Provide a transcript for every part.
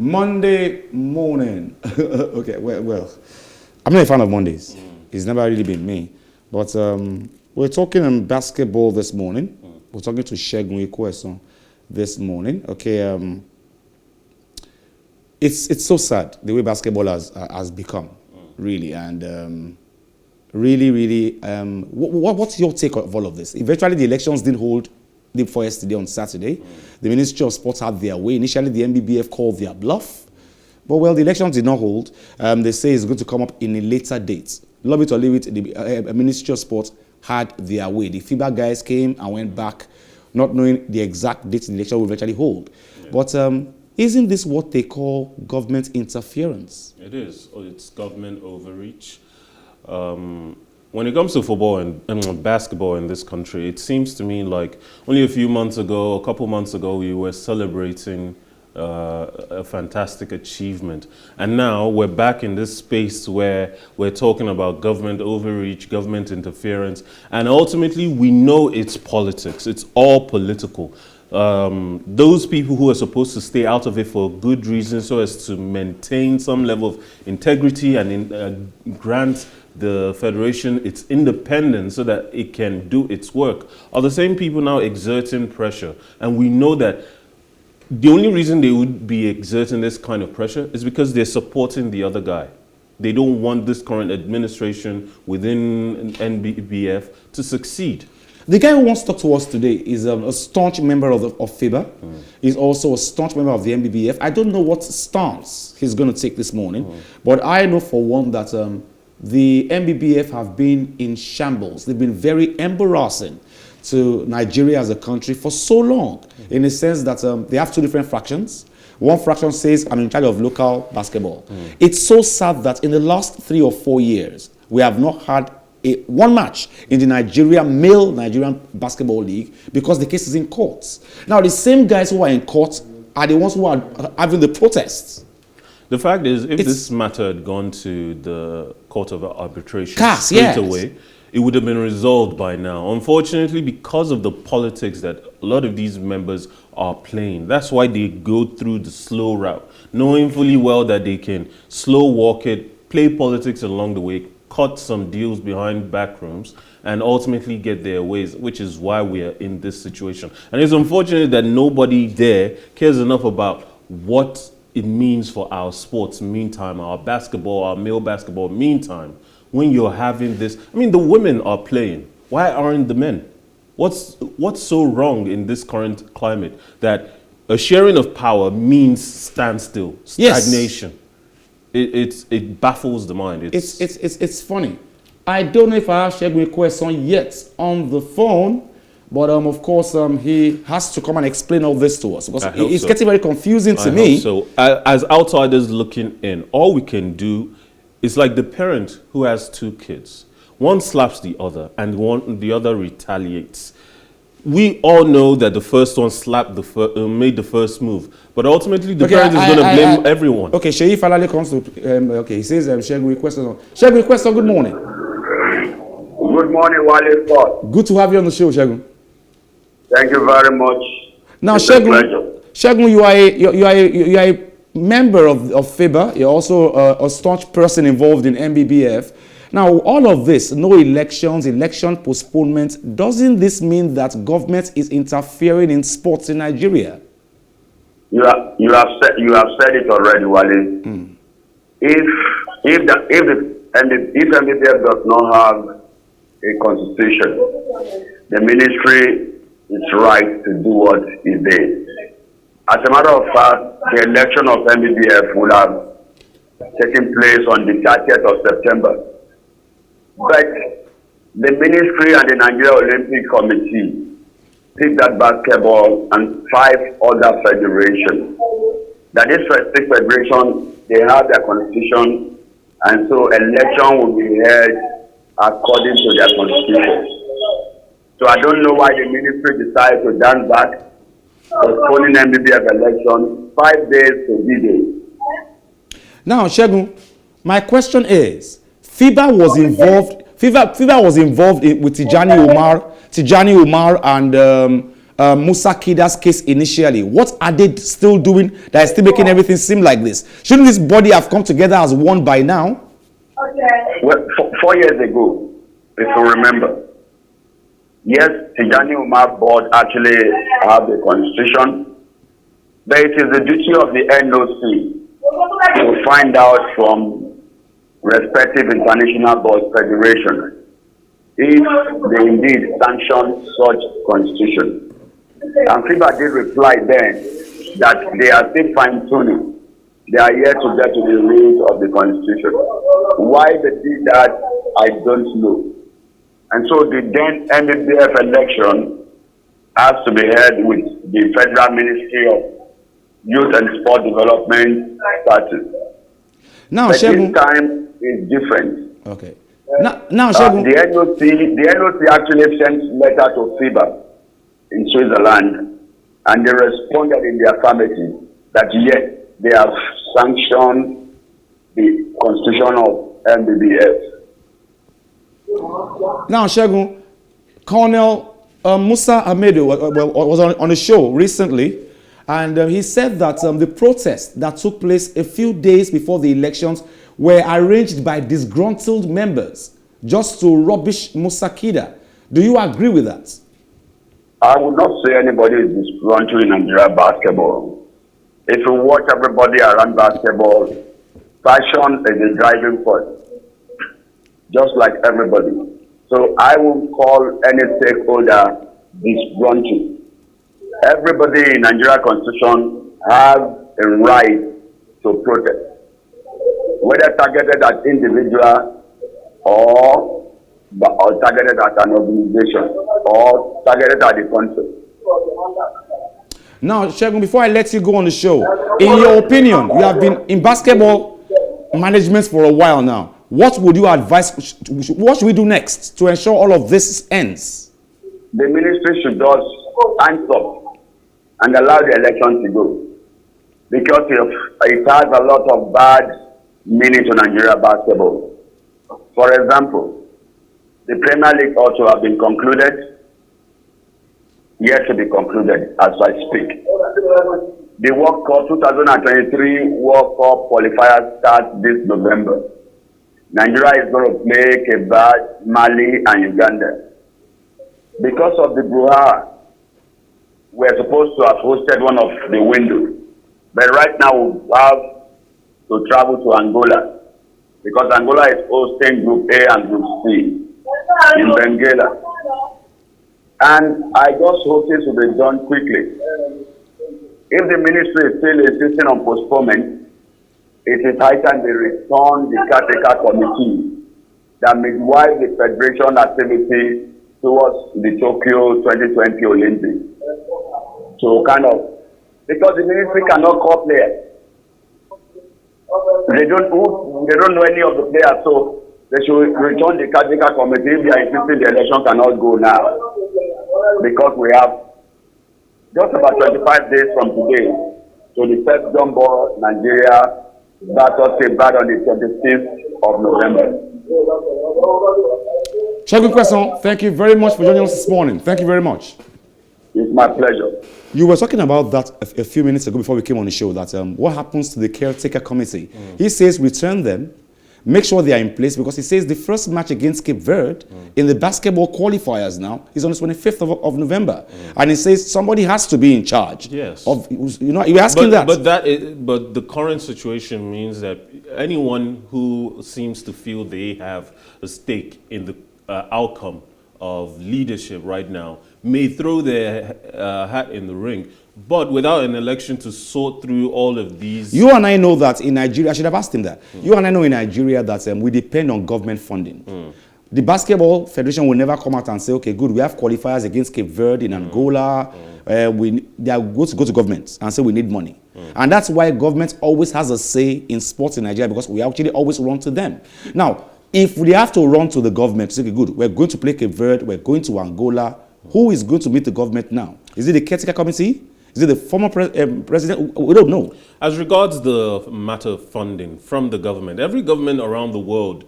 Monday morning. Okay, well, I'm not a fan of Mondays. It's never really been me. But we're talking on basketball this morning. We're talking to Segun Ikuesan this morning. Okay, it's so sad the way basketball has become, really, and really, what's your take of all of this? Eventually, the elections didn't hold for yesterday on Saturday. The Ministry of Sports had their way. Initially, the NBBF called their bluff. But, well, the elections did not hold. They say it's going to come up in a later date. Love it or leave it, the Ministry of Sports had their way. The FIBA guys came and went back, not knowing the exact date the election will eventually hold. Yeah. But isn't this what they call government interference? It is. It's government overreach. When it comes to football and basketball in this country, it seems to me like only a couple months ago, we were celebrating a fantastic achievement. And now we're back in this space where we're talking about government overreach, government interference, and ultimately we know it's politics. It's all political. Those people who are supposed to stay out of it for good reasons so as to maintain some level of integrity and grant the federation its independence so that it can do its work are the same people now exerting pressure. And we know that the only reason they would be exerting this kind of pressure is because they're supporting the other guy. They don't want this current administration within NBBF to succeed. The guy who wants to talk to us today is a staunch member of FIBA. He's also a staunch member of the NBBF. I don't know what stance he's going to take this morning, but I know for one that the NBBF have been in shambles. They've been very embarrassing to Nigeria as a country for so long, in the sense that they have two different fractions. One fraction says, I'm in charge of local basketball. It's so sad that in the last 3 or 4 years, we have not had one match in the male Nigerian Basketball League because the case is in courts. Now, the same guys who are in court are the ones who are having the protests. The fact is, if this matter had gone to the Court of Arbitration straight away, it would have been resolved by now. Unfortunately, because of the politics that a lot of these members are playing, that's why they go through the slow route, knowing fully well that they can slow walk it, play politics along the way, cut some deals behind back rooms, and ultimately get their ways, which is why we are in this situation. And it's unfortunate that nobody there cares enough about what it means for our sports meantime, our basketball, our male basketball meantime. When you're having this, I mean, the women are playing. Why aren't the men? What's so wrong in this current climate that a sharing of power means standstill, stagnation? Yes. It baffles the mind. It's funny. I don't know if I have Segun Ikuesan yet on the phone, but of course he has to come and explain all this to us because it's getting very confusing to me. So as outsiders looking in, all we can do is like the parent who has 2 kids. One slaps the other and the other retaliates. We all know that the first one slapped made the first move, but ultimately the parent is going to blame everyone. Okay, Sheyi Falale comes to, he says Segun Ikuesan. Segun Ikuesan, good morning. Good morning, Wale Sport. Good to have you on the show, Segun. Thank you very much. Now, Segun, you are a member of FIBA. You're also a staunch person involved in NBBF. Now, all of this, no elections, election postponement, doesn't this mean that government is interfering in sports in Nigeria? You have said it already, Wale. If NBBF does not have a constitution, the ministry is right to do what it did. As a matter of fact, the election of NBBF will have taken place on the 30th of September. But the ministry and the Nigeria Olympic Committee picked that basketball and 5 other federations. That is 6 federations, they have their constitution, and so election will be held according to their constitution. So I don't know why the ministry decided to dance back, postponing NBBF election 5 days to D-Day. Now, Segun, my question is, FIBA was involved. FIBA was involved with Tijani Umar and Musa Kida's case initially? What are they still doing that is still making everything seem like this? Shouldn't this body have come together as one by now? Well, 4 years ago, if you remember, yes, Tijani Umar board actually have the constitution, but it is the duty of the NOC to find out from respective international board federations if they indeed sanction such constitution. And FIBA did reply then that they are still fine-tuning. They are yet to get to the root of the constitution. Why they did that, I don't know. And so the then NBBF election has to be held with the Federal Ministry of Youth and Sport Development status. Now, but Segun, this time is different. okay. Now Segun, the NOC actually sent letter to FIBA in Switzerland, and they responded in the affirmative that yes, they have sanctioned the constitution of NBBF. now Segun, Colonel Musa Amedo was on a show recently, and he said that the protests that took place a few days before the elections were arranged by disgruntled members just to rubbish Musa Kida. Do you agree with that? I would not say anybody is disgruntled in Nigeria basketball. If you watch everybody around basketball, passion is a driving force, just like everybody. So I won't call any stakeholder disgruntled. Everybody in Nigeria Constitution has a right to protest, whether targeted at individual or targeted at an organization or targeted at the country. Now, Segun, before I let you go on the show, in your opinion, you have been in basketball management for a while now. What would you advise? What should we do next to ensure all of this ends? The ministry should just stand up and allow the election to go, because it has a lot of bad meaning to Nigeria basketball. For example, the Premier League ought to have been concluded, yet to be concluded as I speak. The World Cup 2023 World Cup qualifiers start this November. Nigeria is going to play Cape Verde, Mali, and Uganda. Because of the brouhaha, we're supposed to have hosted one of the windows, but right now we have to travel to Angola, because Angola is hosting Group A and Group C in Benguela. And I just hope this will be done quickly. If the ministry is still insisting on postponement, it is high time they return the caretaker committee that midwife the federation activity towards the Tokyo 2020 Olympics. So because the ministry cannot call players. They don't know any of the players, so they should return the caretaker committee if they are insisting the election cannot go now. Because we have just about 25 days from today to the first jumbo Nigeria versus Cape Verde on the 26th of November. Segun Ikuesan, thank you very much for joining us this morning. Thank you very much. It's my pleasure. You were talking about that a few minutes ago before we came on the show, that what happens to the caretaker committee. He says return them, make sure they are in place, because he says the first match against Cape Verde in the basketball qualifiers now is on the 25th of November. And he says somebody has to be in charge. Yes. You're asking that. But the current situation means that anyone who seems to feel they have a stake in the outcome of leadership right now may throw their hat in the ring, but without an election to sort through all of these. You and I know that in Nigeria, I should have asked him that. You and I know in Nigeria that we depend on government funding. The Basketball Federation will never come out and say, okay, good, we have qualifiers against Cape Verde in Angola. They are going to go to government and say we need money. And that's why government always has a say in sports in Nigeria, because we actually always run to them. Now, if we have to run to the government, say, okay, good, we're going to play Cape Verde, we're going to Angola, who is going to meet the government now? Is it the caretaker committee? Is it the former president? We don't know. As regards the matter of funding from the government, every government around the world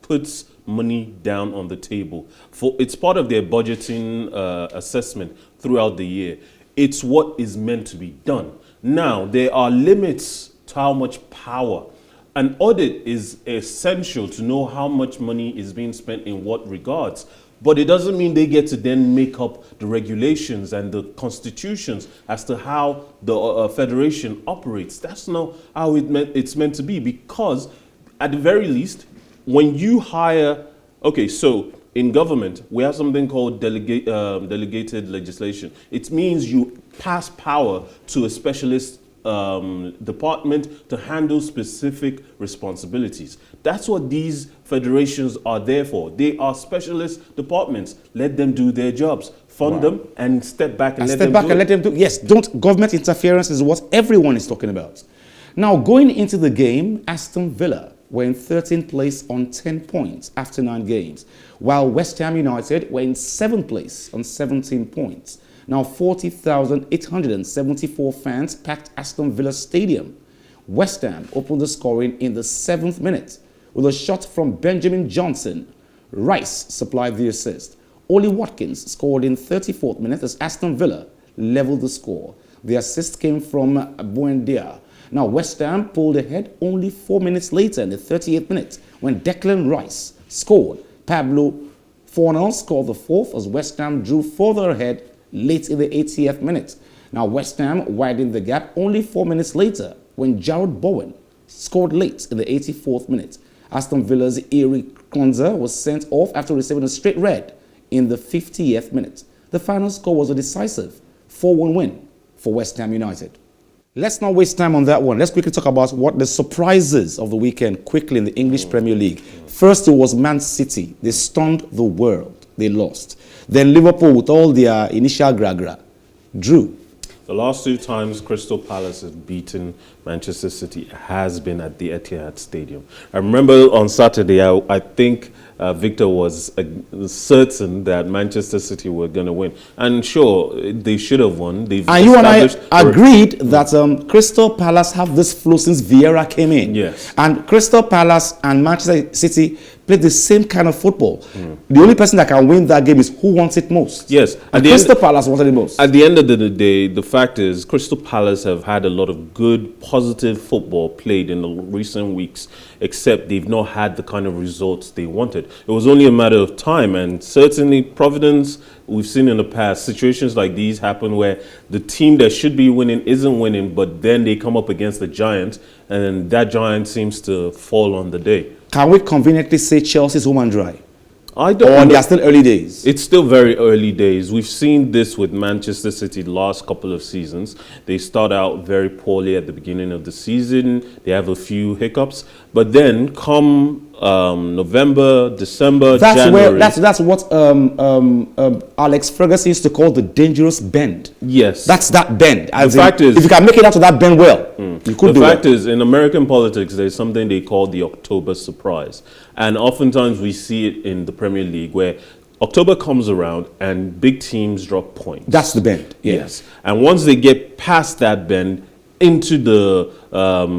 puts money down on the table. It's part of their budgeting assessment throughout the year. It's what is meant to be done. Now, there are limits to how much power. An audit is essential to know how much money is being spent in what regards. But it doesn't mean they get to then make up the regulations and the constitutions as to how the federation operates. That's not how it's meant to be, because at the very least, when you hire, okay, so in government, we have something called delegated legislation. It means you pass power to a specialist department to handle specific responsibilities. That's what these federations are there for. They are specialist departments. Let them do their jobs. Fund them and step back and let them do it. Yes, government interference is what everyone is talking about. Now, going into the game, Aston Villa were in 13th place on 10 points after 9 games, while West Ham United were in 7th place on 17 points. Now, 40,874 fans packed Aston Villa Stadium. West Ham opened the scoring in the 7th minute with a shot from Benjamin Johnson. Rice supplied the assist. Oli Watkins scored in 34th minute as Aston Villa leveled the score. The assist came from Buendia. Now, West Ham pulled ahead only 4 minutes later in the 38th minute when Declan Rice scored. Pablo Fornal scored the 4th as West Ham drew further ahead late in the 80th minute. Now, West Ham widened the gap only 4 minutes later when Jarrod Bowen scored late in the 84th minute. Aston Villa's Eric Konza was sent off after receiving a straight red in the 50th minute. The final score was a decisive 4-1 win for West Ham United. Let's not waste time on that one. Let's quickly talk about what the surprises of the weekend quickly in the English Premier League. First, it was Man City. They stunned the world. They lost. Then Liverpool, with all their initial gra-gra, drew. The last 2 times Crystal Palace has beaten Manchester City has been at the Etihad Stadium. I remember on Saturday, I think Victor was certain that Manchester City were going to win. And sure, they should have won. And you and I agreed that Crystal Palace have this flow since Vieira came in. Yes. And Crystal Palace and Manchester City played the same kind of football. The only person that can win that game is who wants it most. Yes. And Crystal Palace wanted it most. At the end of the day, the fact is Crystal Palace have had a lot of good, positive football played in the recent weeks, except they've not had the kind of results they wanted. It was only a matter of time, and certainly Providence, we've seen in the past, situations like these happen where the team that should be winning isn't winning, but then they come up against the giant, and that giant seems to fall on the day. Can we conveniently say Chelsea's home and dry? I don't know. They are still early days? It's still very early days. We've seen this with Manchester City the last couple of seasons. They start out very poorly at the beginning of the season. They have a few hiccups. But then come November, December, January. That's what Alex Ferguson used to call the dangerous bend. Yes. That's that bend. The fact is, if you can make it out to that bend well, you could do it. The fact is, in American politics, there's something they call the October surprise. And oftentimes we see it in the Premier League where October comes around and big teams drop points. That's the bend. Yes. And once they get past that bend into the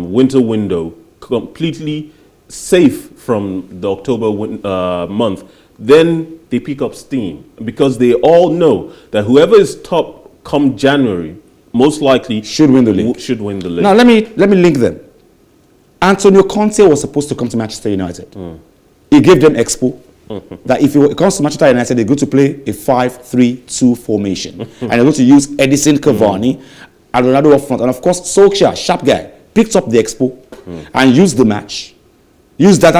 winter window, completely safe from the October month, then they pick up steam because they all know that whoever is top come January most likely should win the league. Now let me link them. Antonio Conte was supposed to come to Manchester United. He gave them expo that if it comes to Manchester United, they're going to play a 5-3-2 formation. And they're going to use Edison Cavani and Ronaldo up front. And of course, Solskjaer, sharp guy, picked up the expo and used the match. Used that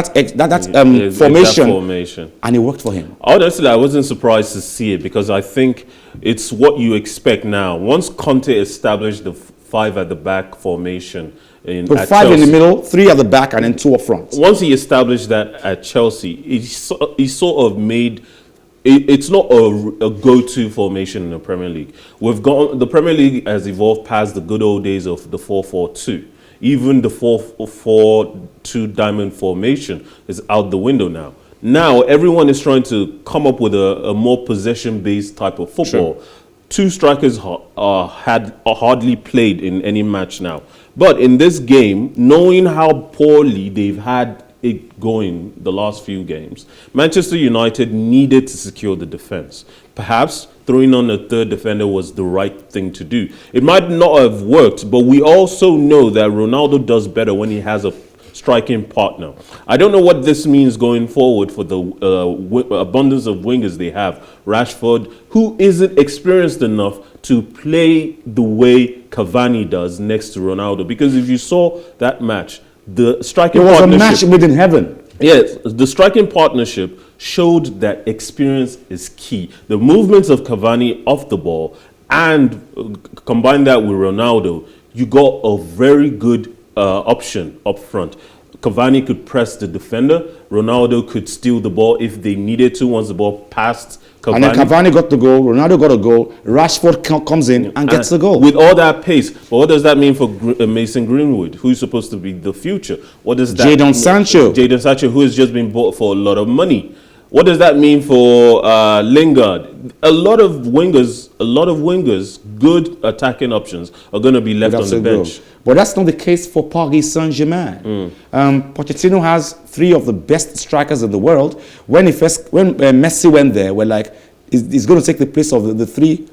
formation, and it worked for him. Honestly, I wasn't surprised to see it because I think it's what you expect now. Once Conte established the 5 at the back formation, at 5 Chelsea, in the middle, 3 at the back, and then 2 up front. Once he established that at Chelsea, he sort of made it's not a go-to formation in the Premier League. The Premier League has evolved past the good old days of the 4-4-2. Even the 4-4-2 diamond formation is out the window now. Now everyone is trying to come up with a more possession-based type of football. Sure. 2 strikers are hardly played in any match now. But in this game, knowing how poorly they've had it going the last few games, Manchester United needed to secure the defense. Perhaps throwing on a third defender was the right thing to do. It might not have worked, but we also know that Ronaldo does better when he has a striking partner. I don't know what this means going forward for the abundance of wingers they have. Rashford, who isn't experienced enough to play the way Cavani does next to Ronaldo. Because if you saw that match, the striking partnership... It was a match made in heaven. Yes, the striking partnership showed that experience is key. The movements of Cavani off the ball and combine that with Ronaldo, you got a very good option up front. Cavani could press the defender. Ronaldo could steal the ball if they needed to once the ball passed Cavani. And then Cavani got the goal, Ronaldo got a goal, Rashford comes in and gets the goal. With all that pace. But what does that mean for Mason Greenwood, who's supposed to be the future? What does that Jadon Sancho. Jadon Sancho, who has just been bought for a lot of money. What does that mean for Lingard? A lot of wingers, good attacking options, are going to be left on the bench. But that's not the case for Paris Saint-Germain. Pochettino has 3 of the best strikers in the world. When Messi went there, we're like, he's going to take the place of the 3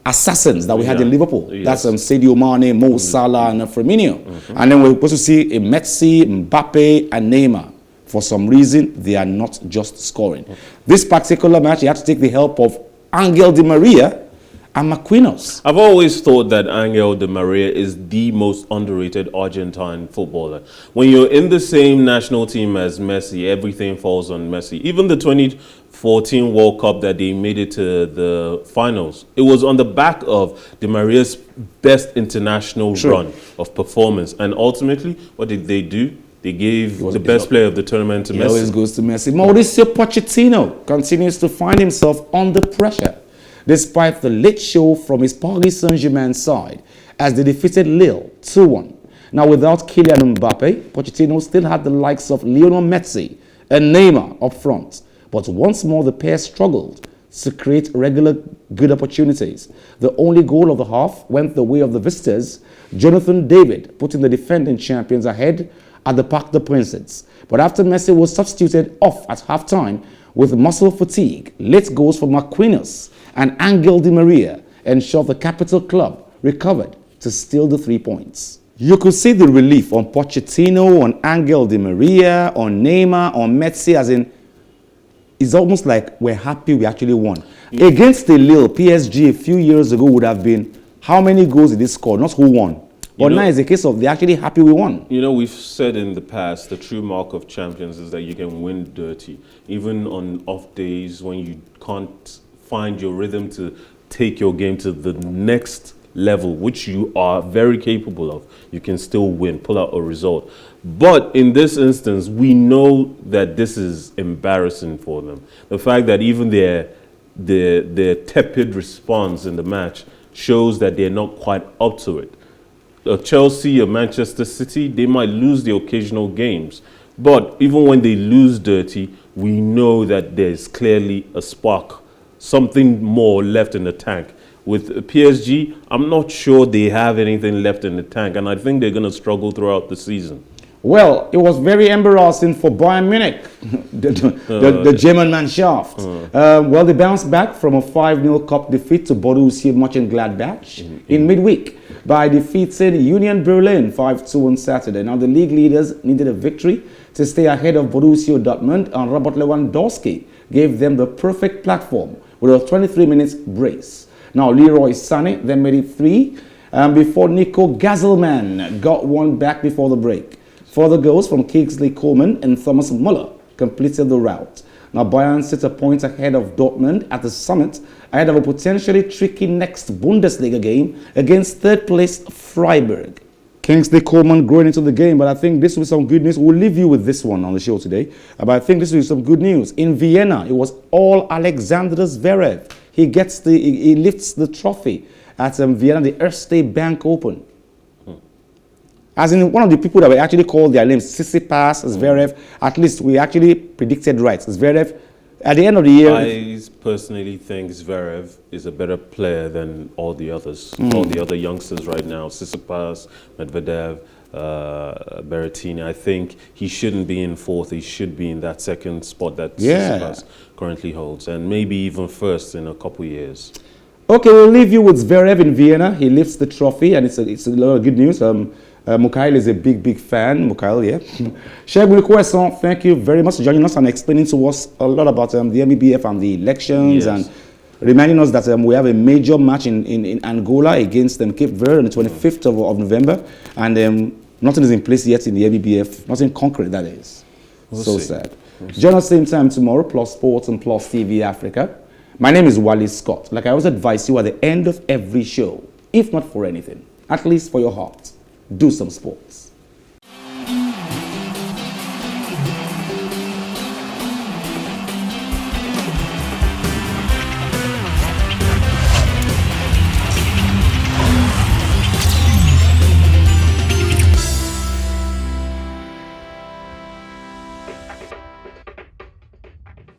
assassins that we had in Liverpool. Yes. That's Sadio Mane, Mo Salah, and Firmino. And then we're supposed to see Messi, Mbappe, and Neymar. For some reason, they are not just scoring. This particular match, you have to take the help of Angel Di Maria and Marquinhos. I've always thought that Angel Di Maria is the most underrated Argentine footballer. When you're in the same national team as Messi, everything falls on Messi. Even the 2014 World Cup that they made it to the finals, it was on the back of Di Maria's best international run of performance. And ultimately, what did they do? They gave the best player of the tournament to Messi. It always goes to Messi. Mauricio Pochettino continues to find himself under pressure, despite the late show from his Paris Saint-Germain side, as they defeated Lille 2-1. Now, without Kylian Mbappe, Pochettino still had the likes of Lionel Messi and Neymar up front. But once more, the pair struggled to create regular good opportunities. The only goal of the half went the way of the visitors, Jonathan David putting the defending champions ahead at the Parc des Princes. But after Messi was substituted off at halftime with muscle fatigue, late goals for Marquinhos and Angel Di Maria ensured the capital club recovered to steal the 3 points. You could see the relief on Pochettino, on Angel Di Maria, on Neymar, on Messi, as in, it's almost like we're happy we actually won. Against the Lille, PSG a few years ago would have been, how many goals did they score, not who won. But now it's a case of they're actually happy we won. You know, we've said in the past, the true mark of champions is that you can win dirty. Even on off days when you can't find your rhythm to take your game to the next level, which you are very capable of, you can still win, pull out a result. But in this instance, we know that this is embarrassing for them. The fact that even their tepid response in the match shows that they're not quite up to it. Chelsea or Manchester City, they might lose the occasional games. But even when they lose dirty, we know that there's clearly a spark, something more left in the tank. With PSG, I'm not sure they have anything left in the tank, and I think they're going to struggle throughout the season. Well, it was very embarrassing for Bayern Munich, the German Mannschaft. Well, they bounced back from a 5-0 cup defeat to Borussia Mönchengladbach in midweek by defeating Union Berlin 5-2 on Saturday. Now, the league leaders needed a victory to stay ahead of Borussia Dortmund, and Robert Lewandowski gave them the perfect platform with a 23-minute brace. Now, Leroy Sané then made it 3 before Nico Gazzelman got one back before the break. Further goals from Kingsley Coman and Thomas Muller completed the rout. Now, Bayern sits a point ahead of Dortmund at the summit, ahead of a potentially tricky next Bundesliga game against third-place Freiburg. Kingsley Coman growing into the game, but I think this will be some good news. We'll leave you with this one on the show today, but I think this will be some good news. In Vienna, it was all Alexander Zverev. He lifts the trophy at Vienna, the Erste Bank Open. As in one of the people that we actually called their names, Tsitsipas, Zverev. At least we actually predicted right. Zverev At the end of the year, I personally think Zverev is a better player than all the others. All the other youngsters right now, Tsitsipas, Medvedev, Berrettini. I think he shouldn't be in fourth. He should be in that second spot that Tsitsipas currently holds, and maybe even first in a couple years. Okay, we'll leave you with Zverev in Vienna. He lifts the trophy, and it's a lot of good news. Mikhail is a big fan. Mikhail, yeah. Segun Ikuesan, thank you very much for joining us and explaining to us a lot about the NBBF and the elections, and reminding us that we have a major match in Angola against Cape Verde on the 25th of November, and nothing is in place yet in the NBBF, nothing concrete, that is. So sad. Join us same time tomorrow, Plus Sports and Plus TV Africa. My name is Wally Scott. Like I always advise you at the end of every show, if not for anything, at least for your heart, do some sports.